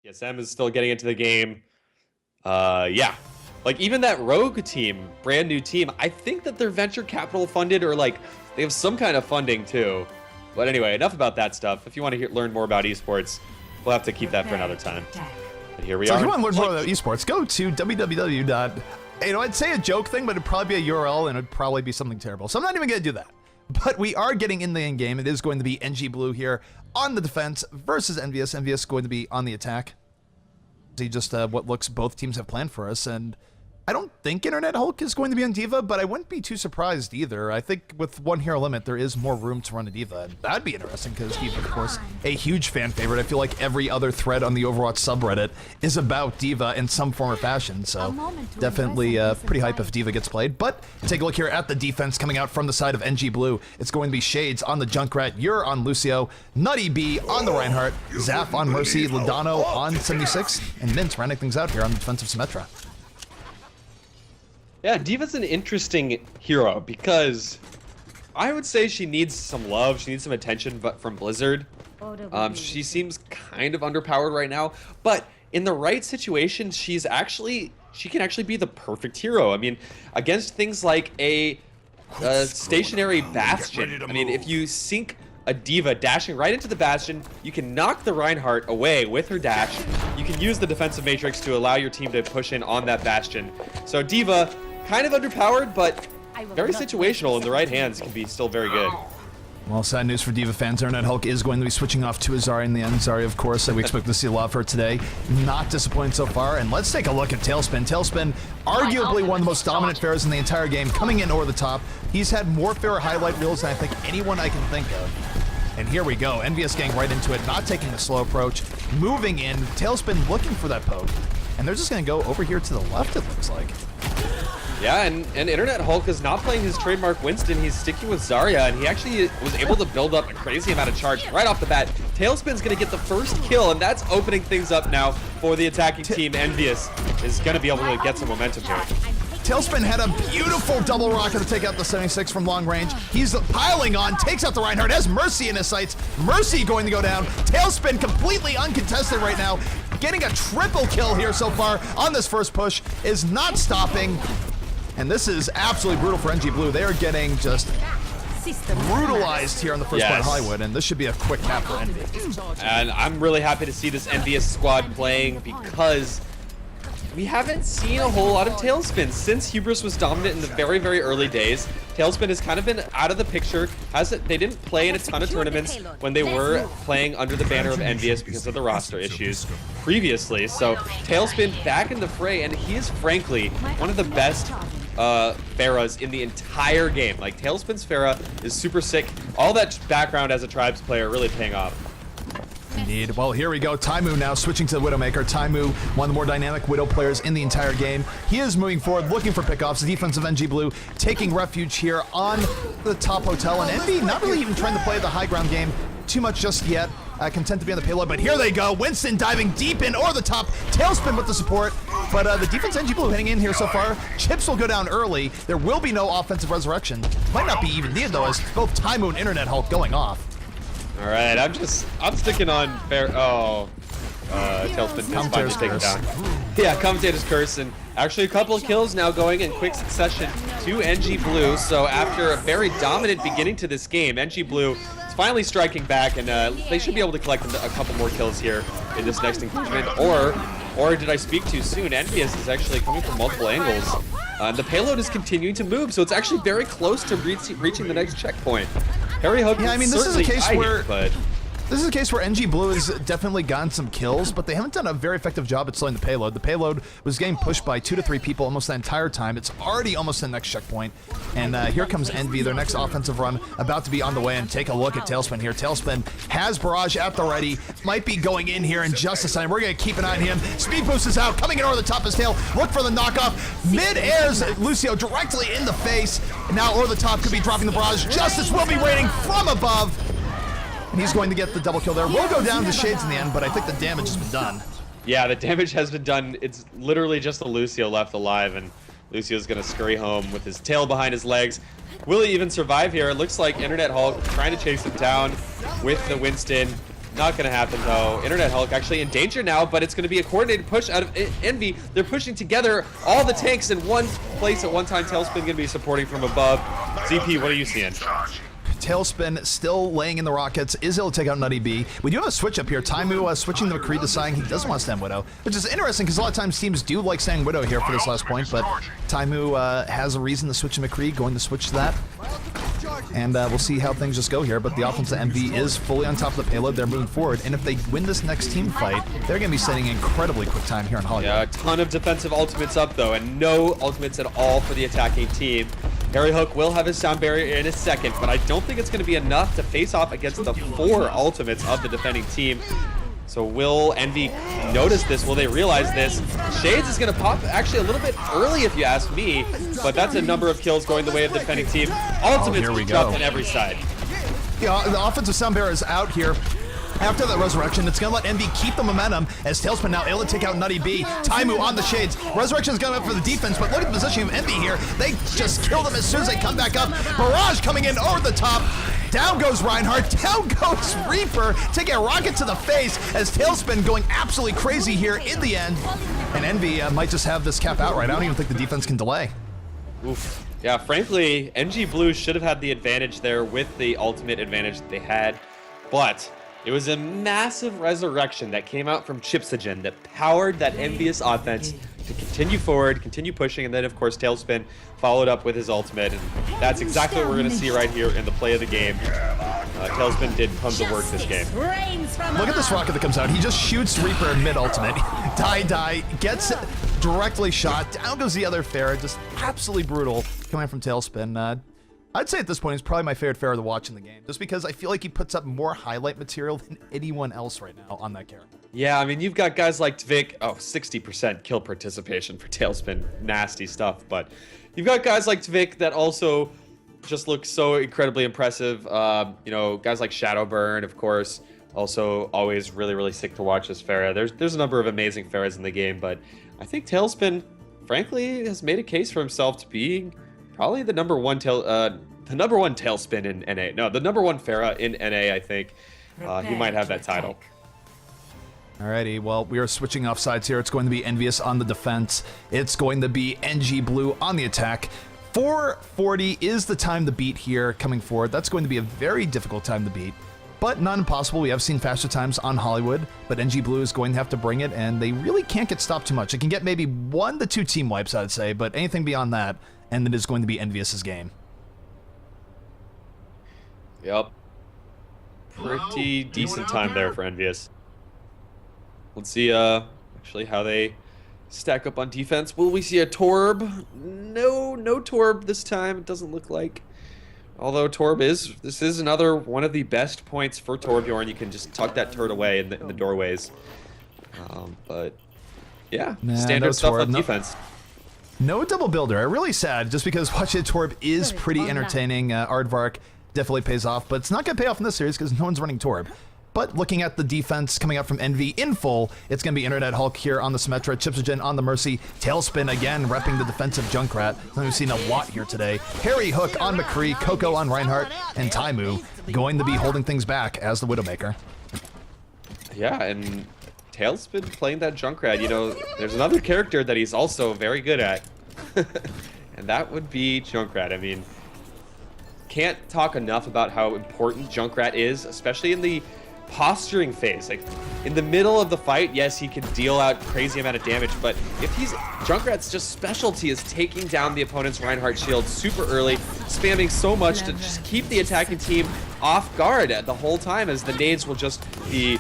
TSM is still getting into the game. Yeah. Like, even that Rogue team, brand new team, I think that they're venture capital funded, or like they have some kind of funding too. But anyway, enough about that stuff. If you want to learn more about esports, we'll have to keep that for another time. But here we are. So if you want to learn more about esports, go to www. I'd say a joke thing, but it'd probably be a URL and it'd probably be something terrible. So I'm not even going to do that. But we are getting in the end game. It is going to be NG Blue here on the defense versus Envyus. Envyus going to be on the attack. See just what looks both teams have planned for us, and I don't think Internet Hulk is going to be on D.Va, but I wouldn't be too surprised either. I think with one hero limit, there is more room to run a D.Va, and that'd be interesting because D.Va, of course, a huge fan favorite. I feel like every other thread on the Overwatch subreddit is about D.Va in some form or fashion, so definitely pretty hype if D.Va gets played. But take a look here at the defense coming out from the side of NG Blue. It's going to be Shades on the Junkrat, You're on Lucio, Nutty B on the Reinhardt, Zaf on Mercy, Ladano on 76, and Mint rounding things out here on the defensive Symmetra. Yeah, D.Va's an interesting hero because I would say she needs some love, she needs some attention from Blizzard. She seems kind of underpowered right now, but in the right situation, she can actually be the perfect hero. I mean, against things like a stationary Bastion, I mean, if you sync a D.Va dashing right into the Bastion, you can knock the Reinhardt away with her dash. You can use the defensive matrix to allow your team to push in on that Bastion. So D.Va, kind of underpowered, but very situational in the right hands, can be still very good. Well, sad news for D.Va fans. Internet Hulk is going to be switching off to a Zarya in the end. Zarya, of course, we expect to see a lot of her today. Not disappointing so far. And let's take a look at Tailspin. Tailspin, arguably one of the most dominant Pharahs in the entire game, coming in over the top. He's had more Pharah highlight reels than I think anyone I can think of. And here we go. Envyus getting right into it, not taking the slow approach, moving in. Tailspin looking for that poke. And they're just going to go over here to the left, it looks like. Yeah, and Internet Hulk is not playing his trademark Winston. He's sticking with Zarya, and he actually was able to build up a crazy amount of charge right off the bat. Tailspin's going to get the first kill, and that's opening things up now for the attacking team. Envyus is going to be able to get some momentum here. Tailspin had a beautiful double rocket to take out the 76 from long range. He's piling on, takes out the Reinhardt, has Mercy in his sights. Mercy going to go down. Tailspin completely uncontested right now. Getting a triple kill here so far on this first push, is not stopping. And this is absolutely brutal for NG Blue. They are getting just brutalized here on the first part of Hollywood, and this should be a quick cap for Envy. And I'm really happy to see this Envyus squad playing because we haven't seen a whole lot of Tailspin since Hubris was dominant in the very, very early days. Tailspin has kind of been out of the picture. They didn't play in a ton of tournaments when they were playing under the banner of Envyus because of the roster issues previously. So Tailspin back in the fray, and he is frankly one of the best Pharahs in the entire game. Like, Tailspin's Pharah is super sick. All that background as a Tribes player really paying off. Indeed. Well, here we go. Taimu now switching to the Widowmaker. Taimu, one of the more dynamic Widow players in the entire game. He is moving forward, looking for pickoffs. The defensive NG Blue taking refuge here on the top hotel. And Envy not really even trying to play the high ground game too much just yet. Content to be on the payload, but here they go. Winston diving deep in over the top. Tailspin with the support, but the defense NG Blue hitting in here so far. Chips will go down early. There will be no offensive resurrection. Might not be even needed though, as both Taimu and Internet Hulk going off. All right, I'm sticking on Tailspin. Commentator's curse. Down. Yeah, Commentator's curse, and actually a couple of kills now going in quick succession to NG Blue. So after a very dominant beginning to this game, NG Blue is finally striking back, and they should be able to collect a couple more kills here in this next engagement. Or did I speak too soon? Envyus is actually coming from multiple angles. The payload is continuing to move, so it's actually very close to reaching the next checkpoint. Harry Hook, yeah, I mean, this is a case where NG Blue has definitely gotten some kills, but they haven't done a very effective job at slowing the payload. The payload was getting pushed by 2 to 3 people almost the entire time. It's already almost the next checkpoint. And here comes Envy, their next offensive run, about to be on the way. And take a look at Tailspin here. Tailspin has Barrage at the ready. Might be going in here in just a second. We're going to keep an eye on him. Speed boost is out, coming in over the top of his tail. Look for the knockoff. Mid-airs Lucio directly in the face. Now over the top could be dropping the Barrage. Justice will be raining from above. And he's going to get the double kill there. We'll go down to Shades in the end, but I think the damage has been done. Yeah, the damage has been done. It's literally just the Lucio left alive, and Lucio's going to scurry home with his tail behind his legs. Will he even survive here? It looks like Internet Hulk trying to chase him down with the Winston. Not gonna happen though. Internet Hulk actually in danger now, but it's gonna be a coordinated push out of Envy. They're pushing together all the tanks in one place at one time. Tailspin gonna be supporting from above. ZP, what are you seeing? Tailspin still laying in the rockets, is able to take out Nutty B. We do have a switch up here. Taimu switching the McCree, deciding he doesn't want to stand Widow, which is interesting because a lot of times teams do like staying Widow here for this last point, but Taimu has a reason to switch to McCree, going to switch to that. And we'll see how things just go here, but the offense of MV is fully on top of the payload. They're moving forward, and if they win this next team fight, they're going to be setting incredibly quick time here in Hollywood. Yeah, a ton of defensive ultimates up though, and no ultimates at all for the attacking team. Harry Hook will have his sound barrier in a second, but I don't think it's going to be enough to face off against the 4 ultimates of the defending team. So will Envy notice this? Will they realize this? Shades is going to pop actually a little bit early if you ask me, but that's a number of kills going the way of the defending team. Ultimates jump on every side. Yeah, the offensive sound barrier is out here. After that Resurrection, it's going to let Envy keep the momentum as Tailspin now able to take out Nutty B. Taimu on the Shades. Resurrection is going up for the defense, but look at the position of Envy here. They just killed him as soon as they come back up. Barrage coming in over the top. Down goes Reinhardt. Down goes Reaper. Taking a rocket to the face as Tailspin going absolutely crazy here in the end. And Envy might just have this cap outright. I don't even think the defense can delay. Oof. Yeah, frankly, NG Blue should have had the advantage there with the ultimate advantage that they had, but it was a massive resurrection that came out from Chipsogen that powered that Envious offense to continue forward, continue pushing, and then of course Tailspin followed up with his ultimate, and that's exactly what we're going to see right here in the play of the game. Tailspin did tons of work this game. Look at this rocket that comes out. He just shoots Reaper mid-ultimate. Die, gets directly shot. Down goes the other Pharah. Just absolutely brutal coming from Tailspin. I'd say at this point he's probably my favorite Pharah to watch in the game, just because I feel like he puts up more highlight material than anyone else right now on that character. Yeah, I mean, you've got guys like Tvik, 60% kill participation for Tailspin, nasty stuff, but you've got guys like Tvik that also just look so incredibly impressive. You know, guys like Shadowburn, of course, also always really, really sick to watch as Pharah. There's a number of amazing Pharahs in the game, but I think Tailspin, frankly, has made a case for himself to being probably the number one Tailspin in NA. No, the number 1 Pharah in NA, I think. He might have that title. Alrighty, well, we are switching off sides here. It's going to be Envyus on the defense. It's going to be NG Blue on the attack. 440 is the time to beat here coming forward. That's going to be a very difficult time to beat, but not impossible. We have seen faster times on Hollywood, but NG Blue is going to have to bring it, and they really can't get stopped too much. It can get maybe 1 to 2 team wipes, I'd say, but anything beyond that, and it is going to be Envyus's game. Yep. Pretty decent time there for Envyus. Let's see actually how they stack up on defense. Will we see a Torb? No Torb this time, it doesn't look like. Although Torb this is another one of the best points for Torbjorn. You can just tuck that turret away in the doorways. But yeah, standard stuff on defense. No double builder. Really sad, just because watching Torb is pretty entertaining. Aardvark definitely pays off, but it's not going to pay off in this series because no one's running Torb. But looking at the defense coming out from Envy in full, it's going to be Internet Hulk here on the Symmetra, Chipsogen on the Mercy, Tailspin again repping the defensive Junkrat. Something we've seen a lot here today. Harry Hook on McCree, Coco on Reinhardt, and Taimu going to be holding things back as the Widowmaker. Yeah, and Tailspin playing that Junkrat, you know, there's another character that he's also very good at, and that would be Junkrat. I mean, can't talk enough about how important Junkrat is, especially in the posturing phase. Like in the middle of the fight, yes, he can deal out crazy amount of damage, but if Junkrat's just specialty is taking down the opponent's Reinhardt shield super early, spamming so much to just keep the attacking team off guard the whole time, as the nades will just be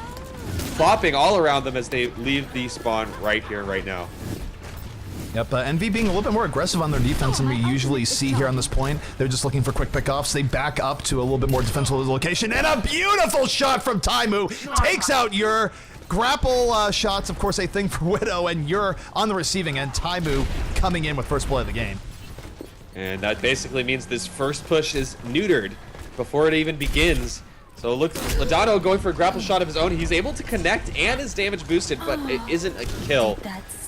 flopping all around them as they leave the spawn right here, right now. Yep, Envy being a little bit more aggressive on their defense than we usually see here on this point. They're just looking for quick pickoffs. They back up to a little bit more defensive location, and a beautiful shot from Taimu takes out your grapple shots, of course, a thing for Widow, and you're on the receiving end. Taimu coming in with first play of the game. And that basically means this first push is neutered before it even begins. So look, Ladano going for a grapple shot of his own. He's able to connect and is damage boosted, but it isn't a kill.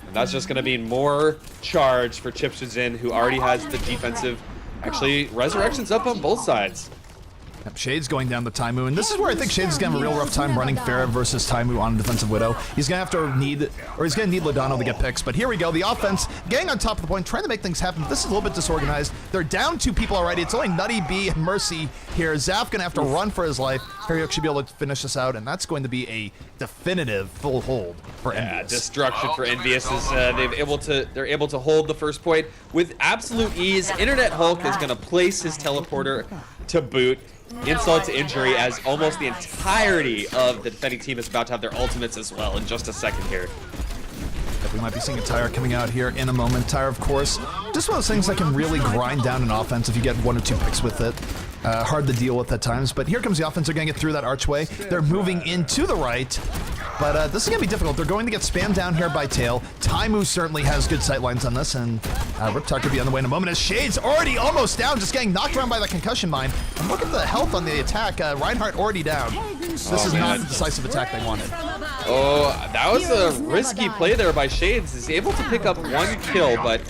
And that's just going to be more charge for Chipsogen, who already has the defensive. Actually, Resurrection's up on both sides. Yep, Shade's going down the Taimu, and this is where I think Shade's gonna have a real rough time running Pharah versus Taimu on defensive Widow. He's gonna have to need Lodano to get picks, but here we go. The offense getting on top of the point, trying to make things happen. This is a little bit disorganized. They're down 2 people already. It's only Nutty B and Mercy here. Zaf gonna have to run for his life. Harryuk should be able to finish this out, and that's going to be a definitive full hold for Envyus. Destruction for Envyus is they're able to hold the first point with absolute ease. Internet Hulk is gonna place his teleporter to boot. Insult to injury, as almost the entirety of the defending team is about to have their ultimates as well in just a second here. We might be seeing a Tyre coming out here in a moment. Tyre, of course, just one of those things that can really grind down an offense if you get 1 or 2 picks with it. Hard to deal with at times, but here comes the offense. They're going to get through that archway. They're moving into the right, but this is going to be difficult. They're going to get spammed down here by Tail. Taimu certainly has good sight lines on this, and Riptide could be on the way in a moment as Shade's already almost down, just getting knocked around by the concussion mine. And look at the health on the attack. Reinhardt already down. This is not the decisive attack they wanted. Oh, that was a risky play there by Shades. He's able to pick up 1 kill, but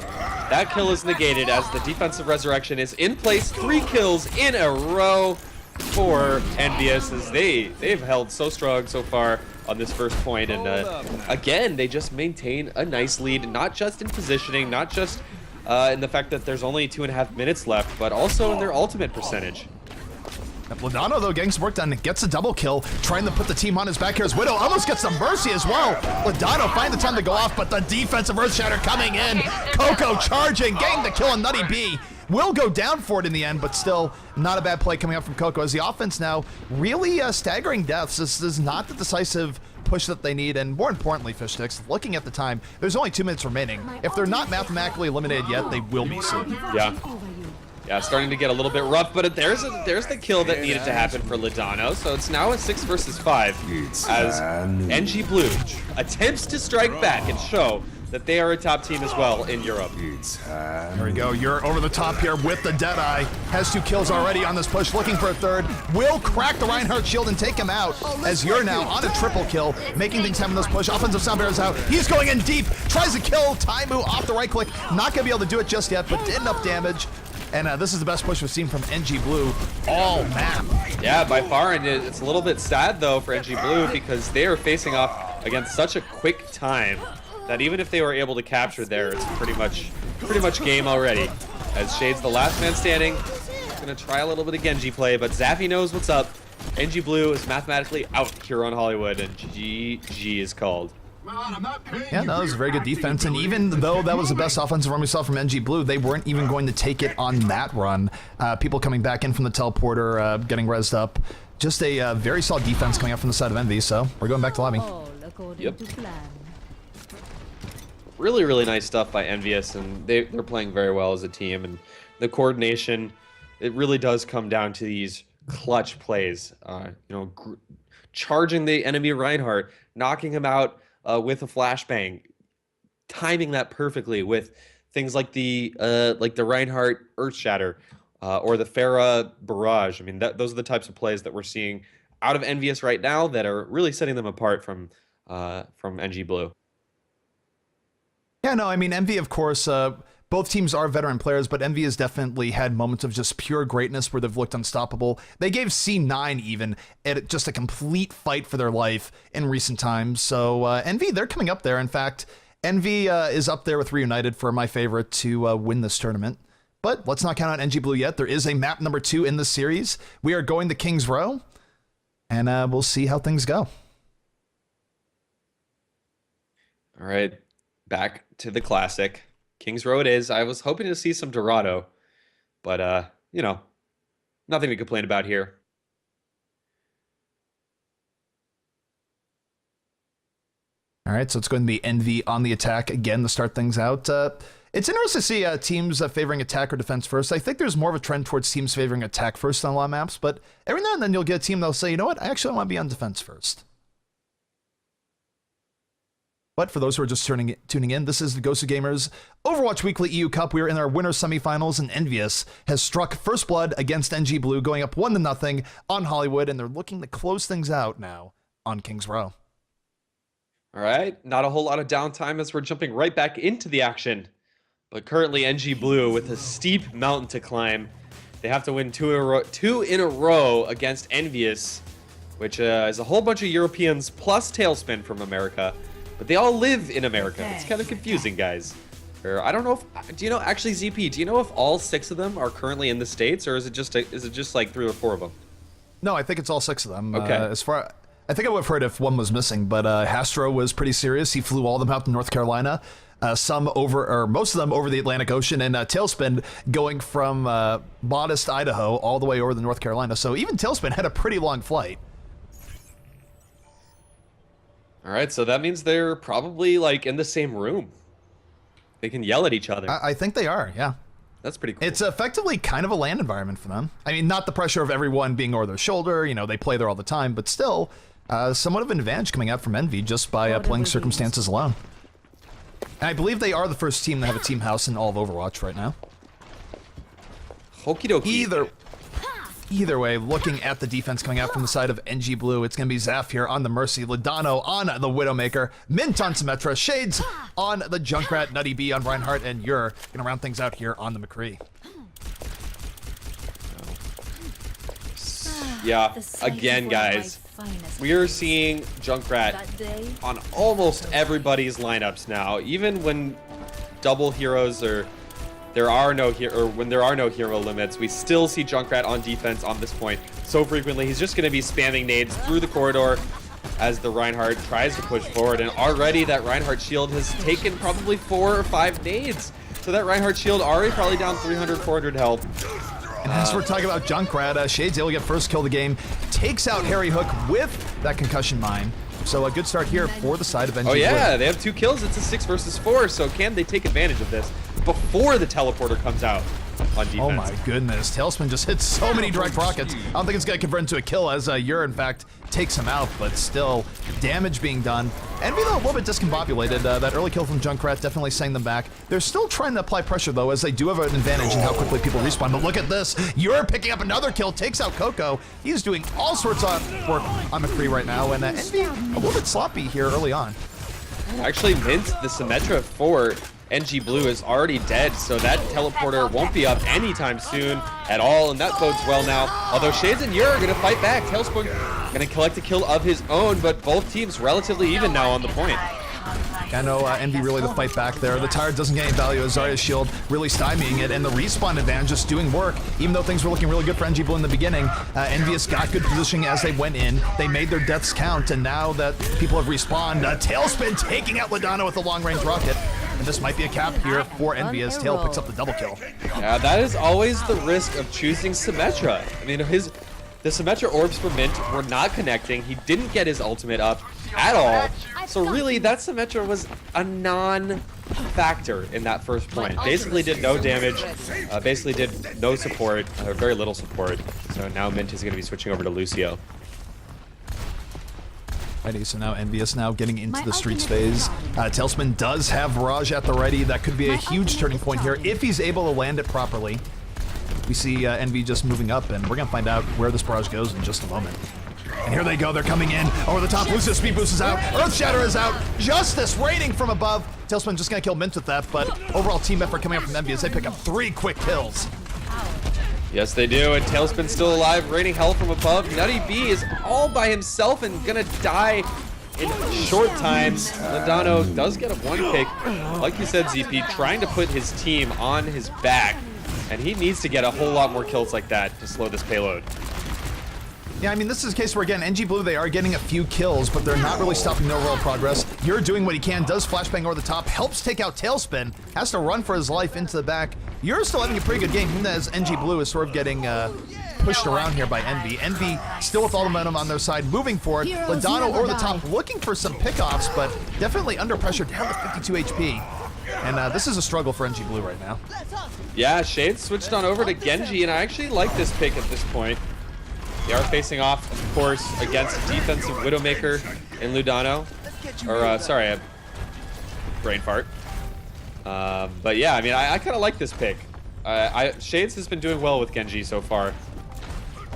that kill is negated as the defensive resurrection is in place. 3 kills in a row for Envyus as they've held so strong so far on this first point. And again, they just maintain a nice lead, not just in positioning, not just in the fact that there's only 2.5 minutes left, but also in their ultimate percentage. Lodano, though, getting some work done, gets a double kill, trying to put the team on his back here as Widow almost gets some Mercy as well. Lodano find the time to go off, but the defensive Earthshatter coming in. Coco charging, getting the kill on Nutty B. Will go down for it in the end, but still not a bad play coming up from Coco as the offense now really staggering deaths. This is not the decisive push that they need, and more importantly, Fish Sticks, looking at the time, there's only 2 minutes remaining. If they're not mathematically eliminated yet, they will be soon. Yeah, starting to get a little bit rough, but there's the kill that needed to happen for Lodano. So it's now a 6 versus 5 as NG Blue attempts to strike back and show that they are a top team as well in Europe. There we go. You're over the top here with the Deadeye. Has 2 kills already on this push, looking for a 3rd. Will crack the Reinhardt shield and take him out as you're now on a triple kill, making things happen in this push. Offensive Sound Bear is out. He's going in deep, tries to kill Taimu off the right click. Not going to be able to do it just yet, but did enough damage. And this is the best push we've seen from NG Blue all map. Yeah, by far, and it's a little bit sad though for NG Blue because they are facing off against such a quick time that even if they were able to capture there, it's pretty much game already. As Shade's the last man standing, he's gonna try a little bit of Genji play, but Zaffy knows what's up. NG Blue is mathematically out here on Hollywood, and GG is called. Yeah, no, that was a very good defense, and even though that was the best offensive run we saw from NG Blue, they weren't even going to take it on that run. People coming back in from the teleporter, getting rezzed up. Just a very solid defense coming out from the side of Envy, so we're going back to lobby. Yep. Really, really nice stuff by Envyus, and they're playing very well as a team, and the coordination, it really does come down to these clutch plays. Charging the enemy Reinhardt, knocking him out with a flashbang, timing that perfectly with things like the Reinhardt Earthshatter or the Pharah Barrage. I mean, those are the types of plays that we're seeing out of Envyus right now that are really setting them apart from NG Blue. Yeah, no, I mean, Envy, of course, both teams are veteran players, but Envy has definitely had moments of just pure greatness where they've looked unstoppable. They gave C9 even just a complete fight for their life in recent times. So Envy, they're coming up there. In fact, Envy is up there with Reunited for my favorite to win this tournament. But let's not count out NG Blue yet. There is a map number 2 in this series. We are going to King's Row, and we'll see how things go. All right, back to the classic. King's Row it is. I was hoping to see some Dorado, but, nothing to complain about here. All right, so it's going to be Envy on the attack again to start things out. It's interesting to see teams favoring attack or defense first. I think there's more of a trend towards teams favoring attack first on a lot of maps, but every now and then you'll get a team that'll say, you know what, I actually want to be on defense first. But for those who are just tuning in, this is the GosuGamers Overwatch Weekly EU Cup. We are in our winner semifinals, and Envyus has struck first blood against NG Blue, going up 1-0 on Hollywood, and they're looking to close things out now on King's Row. All right, not a whole lot of downtime as we're jumping right back into the action. But currently NG Blue with a steep mountain to climb They have to win two in a row against Envyus, which is a whole bunch of Europeans plus Tailspin from America. But they all live in America. It's kind of confusing, guys. Or I don't know if, do you know, actually ZP, do you know if all 6 of them are currently in the States, or is it just like 3 or 4 of them? No, I think it's all 6 of them. Okay. I think I would have heard if one was missing, but Hastro was pretty serious. He flew all of them out to North Carolina. Most of them over the Atlantic Ocean, and Tailspin going from modest Idaho all the way over to North Carolina. So even Tailspin had a pretty long flight. All right, so that means they're probably like in the same room. They can yell at each other. I think they are, yeah. That's pretty cool. It's effectively kind of a LAN environment for them. I mean, not the pressure of everyone being over their shoulder. You know, they play there all the time, but still, somewhat of an advantage coming out from Envy just by playing circumstances alone. And I believe they are the first team to have a team house in all of Overwatch right now. Okie dokie. Either way, looking at the defense coming out from the side of NG Blue, it's going to be Zaf here on the Mercy, Ladano on the Widowmaker, Mint on Symmetra, Shades on the Junkrat, Nutty B on Reinhardt, and you're going to round things out here on the McCree. Yeah, again, guys, we are seeing Junkrat on almost everybody's lineups now. Even when double heroes or when there are no hero limits, we still see Junkrat on defense on this point so frequently. He's just going to be spamming nades through the corridor as the Reinhardt tries to push forward, and already that Reinhardt shield has taken probably 4 or 5 nades. So that Reinhardt shield already probably down 300, 400 health. And as we're talking about Junkrat, Shades able to get first kill of the game, takes out Harry Hook with that concussion mine. So a good start here for the side of NG. Oh yeah, they have 2 kills. It's a 6 versus 4. So can they take advantage of this before the teleporter comes out on defense? Oh my goodness, Tailspin just hits so many direct rockets. I don't think it's going to convert into a kill as Ur, in fact, takes him out, but still damage being done. Envy, though, a little bit discombobulated. That early kill from Junkrat definitely setting them back. They're still trying to apply pressure, though, as they do have an advantage in how quickly people respawn. But look at this. Ur picking up another kill, takes out Coco. He's doing all sorts of work on McCree right now, and Envy a little bit sloppy here early on. Actually, Mint, the Symmetra for NG Blue is already dead, so that teleporter won't be up anytime soon at all, and that bodes well now. Although Shades and Ur are going to fight back. Tailspin going to collect a kill of his own, but both teams relatively even now on the point. I know Envy really the fight back there. The tire doesn't get any value as Zarya's shield really stymieing it, and the respawn advantage just doing work. Even though things were looking really good for NG Blue in the beginning, Envyus got good positioning as they went in. They made their deaths count, and now that people have respawned, Tailspin taking out Ladano with a long-range rocket. And this might be a cap here for Envy as Tail picks up the double kill. Yeah, that is always the risk of choosing Symmetra. I mean, the Symmetra orbs for Mint were not connecting. He didn't get his ultimate up at all. So really, that Symmetra was a non-factor in that first point. Basically did no damage, basically did no support, or very little support. So now Mint is going to be switching over to Lucio. Alrighty, so now Envyus now getting into the streets phase. Tailspin does have Barrage at the ready. That could be a huge turning point here if he's able to land it properly. We see Envy just moving up, and we're going to find out where this Barrage goes in just a moment. And here they go, they're coming in over the top. Lucio Speed Boost is out, Earth Shatter is out, Justice raining from above. Tailspin just going to kill Mint with that, but overall team effort coming up from Envy as they pick up 3 quick kills. Yes, they do, and Tailspin's still alive, raining hell from above. Nutty B is all by himself and gonna die in short times. Ladano does get a 1 pick. Like you said, ZP, trying to put his team on his back, and he needs to get a whole lot more kills like that to slow this payload. Yeah, I mean, this is a case where, again, NG Blue, they are getting a few kills, but they're not really stopping their overall progress. You're doing what he can, does flashbang over the top, helps take out Tailspin, has to run for his life into the back. You're still having a pretty good game, even as NG Blue is sort of getting pushed around here by Envy. Envy still with all the momentum on their side, moving forward. Ladano over the top, looking for some pickoffs, but definitely under pressure, down to 52 HP. And this is a struggle for NG Blue right now. Yeah, Shade switched on over to Genji, and I actually like this pick at this point. They are facing off, of course, against a defensive Widowmaker in Ludano. Or, sorry, brain fart. But yeah, I mean, I kind of like this pick. Shades has been doing well with Genji so far.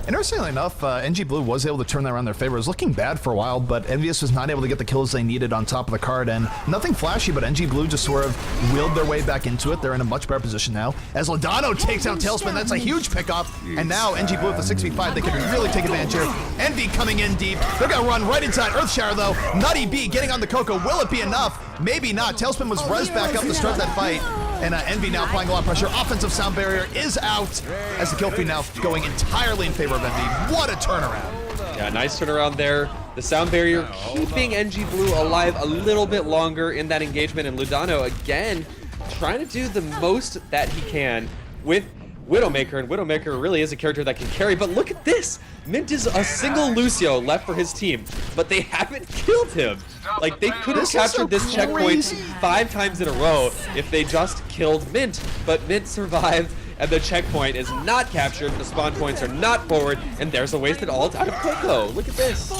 Interestingly enough, NG Blue was able to turn that around in their favor. It was looking bad for a while, but Envyus was not able to get the kills they needed on top of the card, and nothing flashy, but NG Blue just sort of willed their way back into it. They're in a much better position now. As Ladano takes out Tailspin, that's a huge pickup, and now NG Blue with the 6v5, they can really take advantage here. Envy coming in deep. They're gonna run right inside Earthshower though. Nutty B getting on the Coco. Will it be enough? Maybe not. Tailspin was res back up to start that fight. And Envy now applying a lot of pressure. Offensive sound barrier is out as the kill feed now going entirely in favor of Envy. What a turnaround. Yeah, nice turnaround there. The sound barrier keeping NG Blue alive a little bit longer in that engagement. And Ludano, again, trying to do the most that he can with Widowmaker. And Widowmaker really is a character that can carry. But look at this. Mint is a single Lucio left for his team, but they haven't killed him. Like, they could have captured this checkpoint 5 times in a row if they just killed Mint, but Mint survived, and the checkpoint is not captured, the spawn points are not forward, and there's a wasted ult out of Coco. Look at this.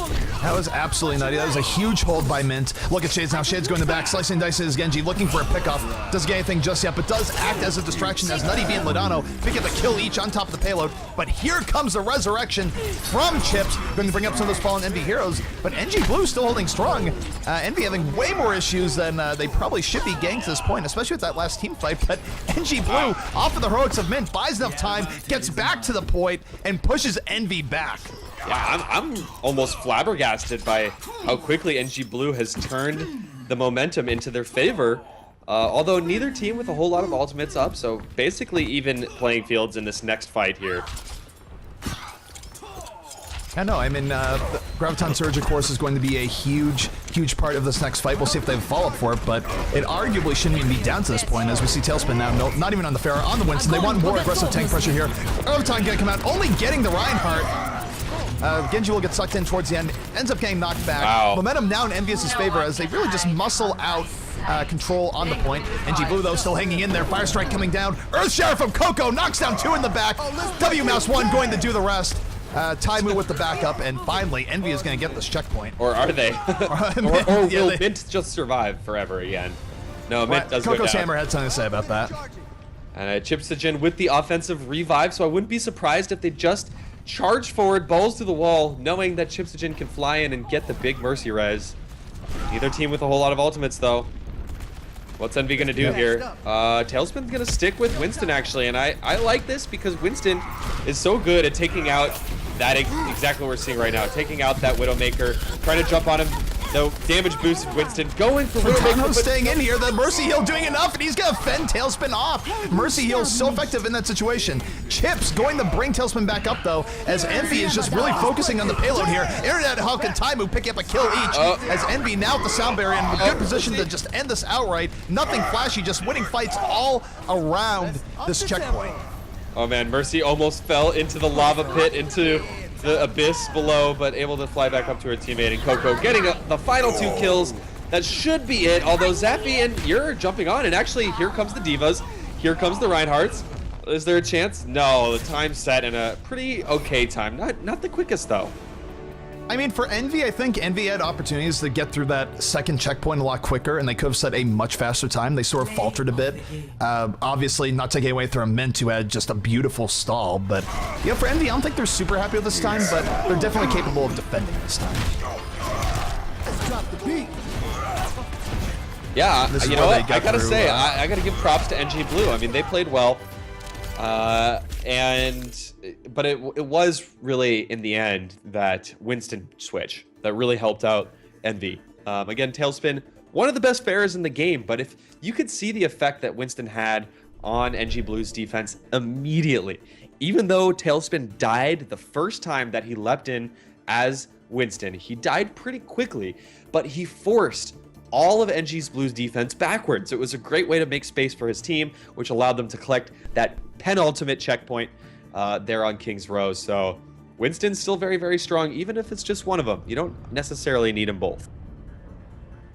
That was absolutely nutty. That was a huge hold by Mint. Look at Shades now. Shades going to back, slicing and dicing his Genji, looking for a pickoff. Doesn't get anything just yet, but does act as a distraction as Nutty B and Ladano pick up a kill each on top of the payload. But here comes the resurrection from Chips, going to bring up some of those fallen Envy heroes. But NG Blue still holding strong. Envy having way more issues than they probably should be ganked to this point, especially with that last team fight. But NG Blue, off of the heroics of Mint, buys enough time, gets back to the point, and pushes Envy back. Yeah, I'm almost flabbergasted by how quickly NG Blue has turned the momentum into their favor. Although neither team with a whole lot of ultimates up, so basically even playing fields in this next fight here. I know, I mean, Graviton Surge, of course, is going to be a huge part of this next fight. We'll see if they have a follow-up for it, but it arguably shouldn't even be down to this point, as we see Tailspin now, no, not even on the Pharah, on the Winston. They want more aggressive tank pressure here. Graviton gonna come out, only getting the Reinhardt. Genji will get sucked in towards the end, ends up getting knocked back. Wow. Momentum now in Envyus' favor as they really just muscle out control on the point. NG Blue, though, still hanging in there. Fire Strike coming down. Earthshower from Coco knocks down 2 in the back. W-Mouse1 going to do the rest. Taimu with the backup, and finally, Envy is going to get this checkpoint. Or are they? or will Mint just survive forever again? No, Mint does Coco's go down. Hammer had something to say about that. And Chipsogen with the offensive revive, so I wouldn't be surprised if they just charge forward, balls to the wall, knowing that Chipsogen can fly in and get the big Mercy res. Neither team with a whole lot of ultimates, though. What's Envy gonna do here? Tailspin's gonna stick with Winston, actually, and I like this because Winston is so good at taking out that exactly what we're seeing right now. Taking out that Widowmaker, trying to jump on him. The damage boosted Winston, going for Widowmaker. Staying in here, the Mercy Heal doing enough, and he's gonna fend Tailspin off. Mercy Heal is so effective in that situation. Chips going to bring Tailspin back up, though, as Envy is just really focusing on the payload here. Internet Hulk and Taimu picking up a kill each, as Envy now with the sound barrier in a good position to just end this outright. Nothing flashy, just winning fights all around this checkpoint. Oh man, Mercy almost fell into the lava pit, into the abyss below, but able to fly back up to her teammate. And Coco getting the final 2 kills. That should be it, although Zappy and you're jumping on, and actually here comes the Divas, here comes the Reinhardts. Is there a chance? No, the time's set in a pretty okay time. Not the quickest though. I mean, for Envy, I think Envy had opportunities to get through that second checkpoint a lot quicker, and they could have set a much faster time. They sort of faltered a bit. Obviously, not taking away from Mint, who had just a beautiful stall, but you know, for Envy, I don't think they're super happy with this time, but they're definitely capable of defending this time. Yeah, you know what? I gotta say, I gotta give props to NG Blue. I mean, they played well, but it was really in the end that Winston switch that really helped out Envy. Again, Tailspin, one of the best Pharahs in the game, but if you could see the effect that Winston had on NG Blue's defense immediately, even though Tailspin died the first time that he leapt in as Winston, he died pretty quickly, but he forced all of NG Blue's defense backwards. It was a great way to make space for his team, which allowed them to collect that penultimate checkpoint there on King's Row. So Winston's still very, very strong, even if it's just one of them. You don't necessarily need them both.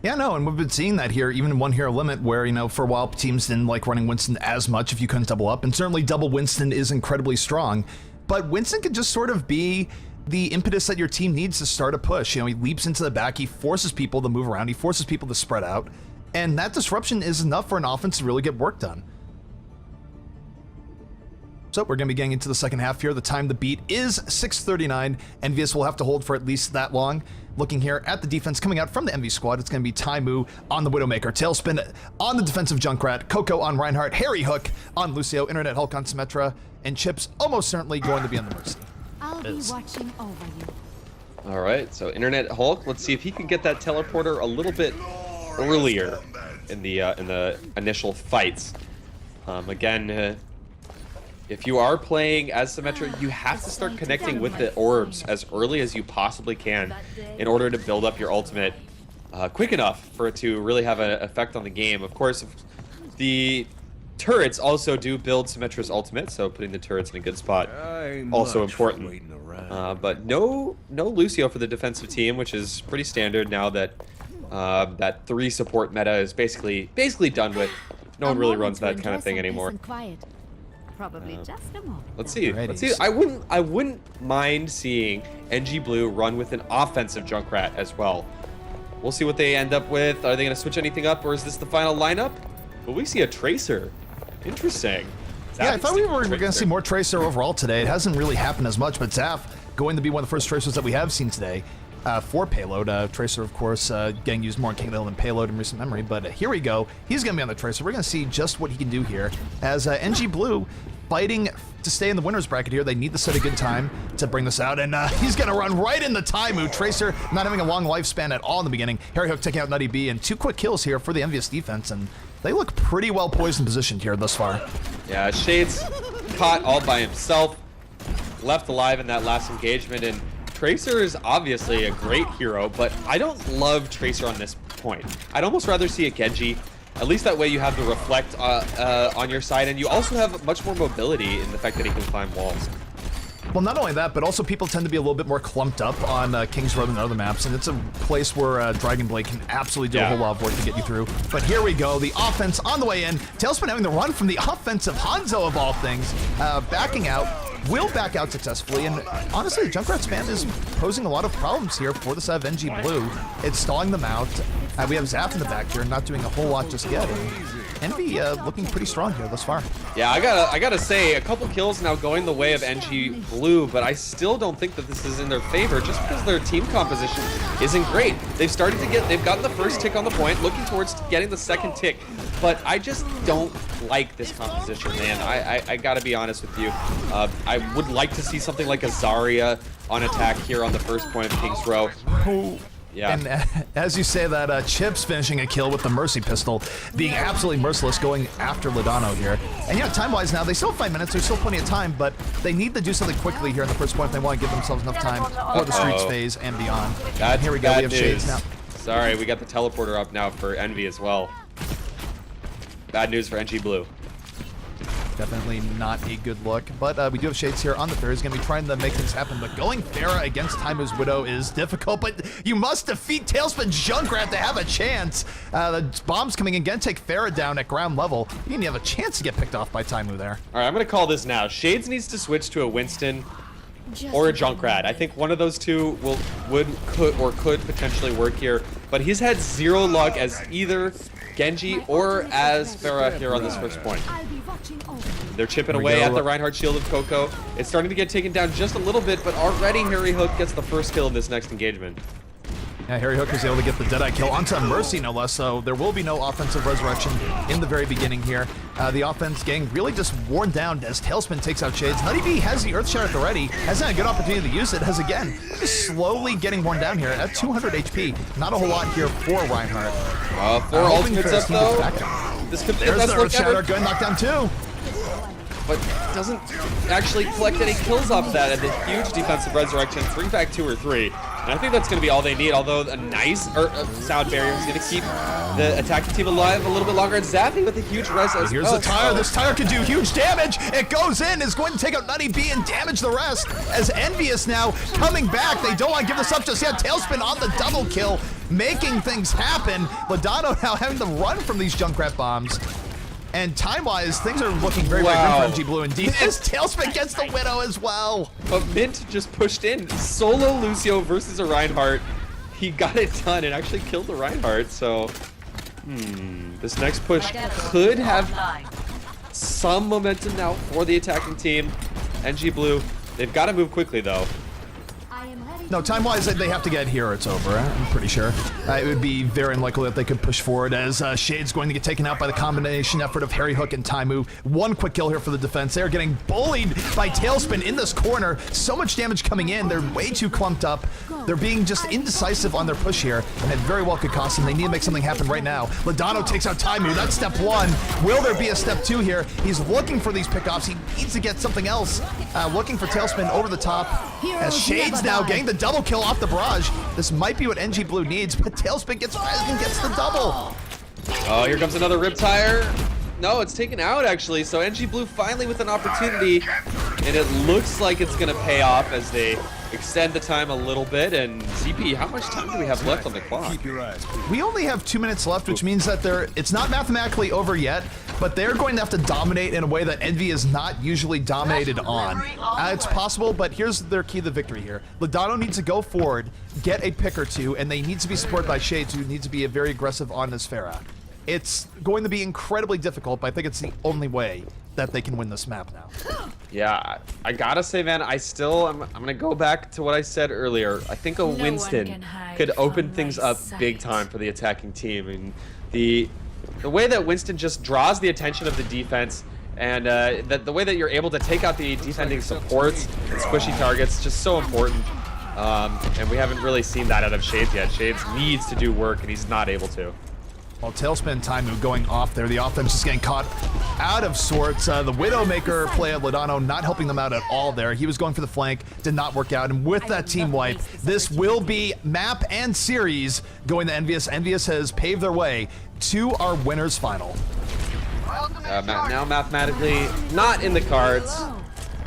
Yeah, no, and we've been seeing that here, even in one hero limit, where, you know, for a while teams didn't like running Winston as much if you couldn't double up, and certainly double Winston is incredibly strong, but Winston could just sort of be the impetus that your team needs to start a push. You know, he leaps into the back, he forces people to move around, he forces people to spread out, and that disruption is enough for an offense to really get work done. So we're going to be getting into the second half here. The time to beat is 6:39. Envyus will have to hold for at least that long. Looking here at the defense coming out from the Envy squad, it's going to be Taimu on the Widowmaker, Tailspin on the defensive Junkrat, Coco on Reinhardt, Harry Hook on Lucio, Internet Hulk on Symmetra, and Chips almost certainly going to be on the Mercy. I'll be watching over you. All right, so Internet Hulk, let's see if he can get that teleporter a little bit earlier in the initial fights. Again, if you are playing as Symmetra, you have to start connecting with the orbs as early as you possibly can in order to build up your ultimate quick enough for it to really have an effect on the game. Of course, the turrets also do build Symmetra's ultimate, so putting the turrets in a good spot also important. But no Lucio for the defensive team, which is pretty standard now that that 3 support meta is basically done with. No one really runs that kind of thing anymore. Probably just a moment. Let's see. I wouldn't mind seeing NG Blue run with an offensive Junkrat as well. We'll see what they end up with. Are they going to switch anything up, or is this the final lineup? But we see a Tracer. Interesting. Yeah, I thought we were going to see more Tracer overall today. It hasn't really happened as much, but Zaf going to be one of the first Tracers that we have seen today for payload. Tracer, of course, getting used more in King than payload in recent memory, but here we go. He's going to be on the Tracer. We're going to see just what he can do here as NG Blue fighting to stay in the winner's bracket here. They need to set a good time to bring this out, and he's going to run right into Taimu. Tracer not having a long lifespan at all in the beginning. Harry Hook taking out Nutty B, and 2 quick kills here for the Envyus defense, and they look pretty well poised and positioned here thus far. Yeah, Shades caught all by himself, left alive in that last engagement, and Tracer is obviously a great hero, but I don't love Tracer on this point. I'd almost rather see a Genji. At least that way you have the reflect on your side, and you also have much more mobility in the fact that he can climb walls. Well, not only that, but also people tend to be a little bit more clumped up on King's Road and other maps, and it's a place where Dragon Blade can absolutely do a whole lot of work to get you through. But here we go, the offense on the way in. Tailspin having the run from the offensive Hanzo of all things, backing out. Will back out successfully, and honestly, the Junkrat spam is posing a lot of problems here for the side of NG Blue. It's stalling them out. We have Zaf in the back here, not doing a whole lot just yet. And Envy looking pretty strong here thus far. Yeah, I gotta say, a couple kills now going the way of NG Blue, but I still don't think that this is in their favor, just because their team composition isn't great. They've gotten the first tick on the point, looking towards getting the second tick, but I just don't like this composition, man. I gotta be honest with you. I would like to see something like a Zarya on attack here on the first point of King's Row. Yeah. And as you say that, Chips finishing a kill with the Mercy pistol, being absolutely merciless, going after Ladano here. And yeah, time-wise now, they still have 5 minutes, there's still plenty of time, but they need to do something quickly here in the first point if they want to give themselves enough time for the Streets phase and beyond. And here we go, we have Shades now. Sorry, we got the teleporter up now for Envy as well. Bad news for NG Blue. Definitely not a good look, but we do have Shades here on the fair. He's going to be trying to make things happen, but going Pharah against Taimu's Widow is difficult, but you must defeat Tailspin Junkrat to have a chance. The bomb's coming in, going to take Pharah down at ground level. You didn't have a chance to get picked off by Taimu there. All right, I'm going to call this now. Shades needs to switch to a Winston or a Junkrat. I think one of those two could potentially work here, but he's had 0 luck as either Genji or as Pharah here on this first point. They're chipping away at the Reinhardt shield of Coco. It's starting to get taken down just a little bit, but already Harry Hook gets the first kill of this next engagement. Yeah, Harry Hook was able to get the Deadeye kill onto Mercy, no less, so there will be no offensive resurrection in the very beginning here. The offense getting really just worn down as Tailspin takes out Shades. Nutty B has the Earth Shard at the ready, has had a good opportunity to use it, as again, just slowly getting worn down here at 200 HP. Not a whole lot here for Reinhardt. 4 ultimates up though. This could be the best look ever. Good knockdown too. But doesn't actually collect any kills off of that, and the huge defensive resurrection, bring back 2 or 3. And I think that's going to be all they need, although a nice sound barrier is going to keep the attacking team alive a little bit longer. And Zappy with a huge res as Here's the tire. This tire could do huge damage. It goes in, is going to take out Nutty B and damage the rest. As Envyus now coming back. They don't want to give this up just yet. Tailspin on the double kill, making things happen. Ladano now having to run from these Junkrat bombs. And time-wise, things are looking very, very good for MG Blue indeed. As Tailspin gets the Widow as well. But Mint just pushed in. Solo Lucio versus a Reinhardt. He got it done and actually killed the Reinhardt, so... this next push could have some momentum now for the attacking team. NG Blue, they've got to move quickly though. No, time-wise, they have to get here. It's over, I'm pretty sure. It would be very unlikely that they could push forward as Shade's going to get taken out by the combination effort of Harry Hook and Taimu. One quick kill here for the defense. They're getting bullied by Tailspin in this corner. So much damage coming in. They're way too clumped up. They're being just indecisive on their push here, and it very well could cost them. They need to make something happen right now. Ladano takes out Taimu. That's step one. Will there be a step two here? He's looking for these pickoffs. He needs to get something else. Looking for Tailspin over the top. As Shade's now getting the double kill off the barrage. This might be what NG Blue needs, but Tailspin gets res and gets the double. Oh, here comes another Riptire. No, it's taken out actually. So NG Blue finally with an opportunity, and it looks like it's gonna pay off as they extend the time a little bit. And CP, how much time do we have left on the clock? We only have 2 minutes left, which means that it's not mathematically over yet, but they're going to have to dominate in a way that Envy is not usually dominated on. It's possible, but here's their key to the victory here. Ladano needs to go forward, get a pick or two, and they need to be supported by Shades, who needs to be very aggressive on this Pharah. It's going to be incredibly difficult, but I think it's the only way that they can win this map now. Yeah, I gotta say, man, I'm gonna go back to what I said earlier. I think a Winston could open things up big time for the attacking team. And the way that Winston just draws the attention of the defense, and the way that you're able to take out the defending supports and squishy targets, just so important. And we haven't really seen that out of Shades yet. Shades needs to do work, and he's not able to. Well, Tailspin Taimu going off there. The offense is getting caught out of sorts. The Widowmaker play of Ladano not helping them out at all there. He was going for the flank, did not work out. And with that team wipe, this will be map and series going to Envyus. Envyus has paved their way to our winners final. Now mathematically not in the cards.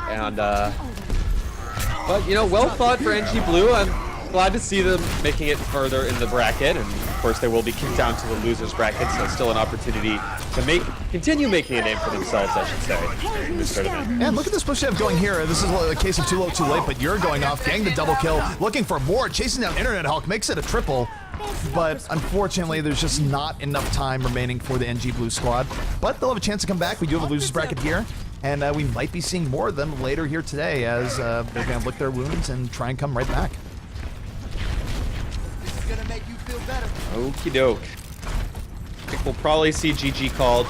And, but, you know, well fought for NG Blue. I'm glad to see them making it further in the bracket, and of course they will be kicked down to the losers bracket, so still an opportunity to continue making a name for themselves, I should say, in this tournament. And look at this push they have going here. This is a case of too low, too late, but you're going off, getting the double kill, looking for more, chasing down Internet Hawk, makes it a triple. But unfortunately, there's just not enough time remaining for the NG Blue squad. But they'll have a chance to come back. We do have a losers bracket here, and we might be seeing more of them later here today as they're going to lick their wounds and try and come right back. Okie doke. I think we'll probably see GG called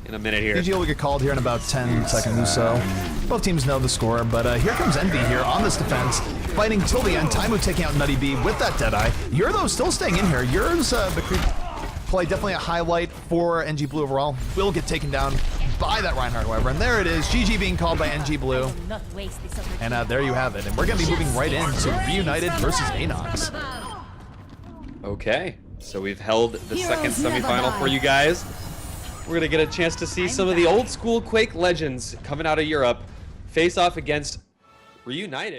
in a minute here. GG will get called here in about 10 seconds or so. Both teams know the score, but here comes Envy here on this defense, fighting till the end. Taimu taking out Nutty B with that Deadeye. Euro though still staying in here. Euro's play definitely a highlight for NG Blue overall. Will get taken down by that Reinhardt, however. And there it is, GG being called by NG Blue. And there you have it. And we're going to be moving right into Reunited versus Anox. Okay, so we've held the second semifinal for you guys. We're gonna get a chance to see some of the old school Quake legends coming out of Europe face off against Reunited.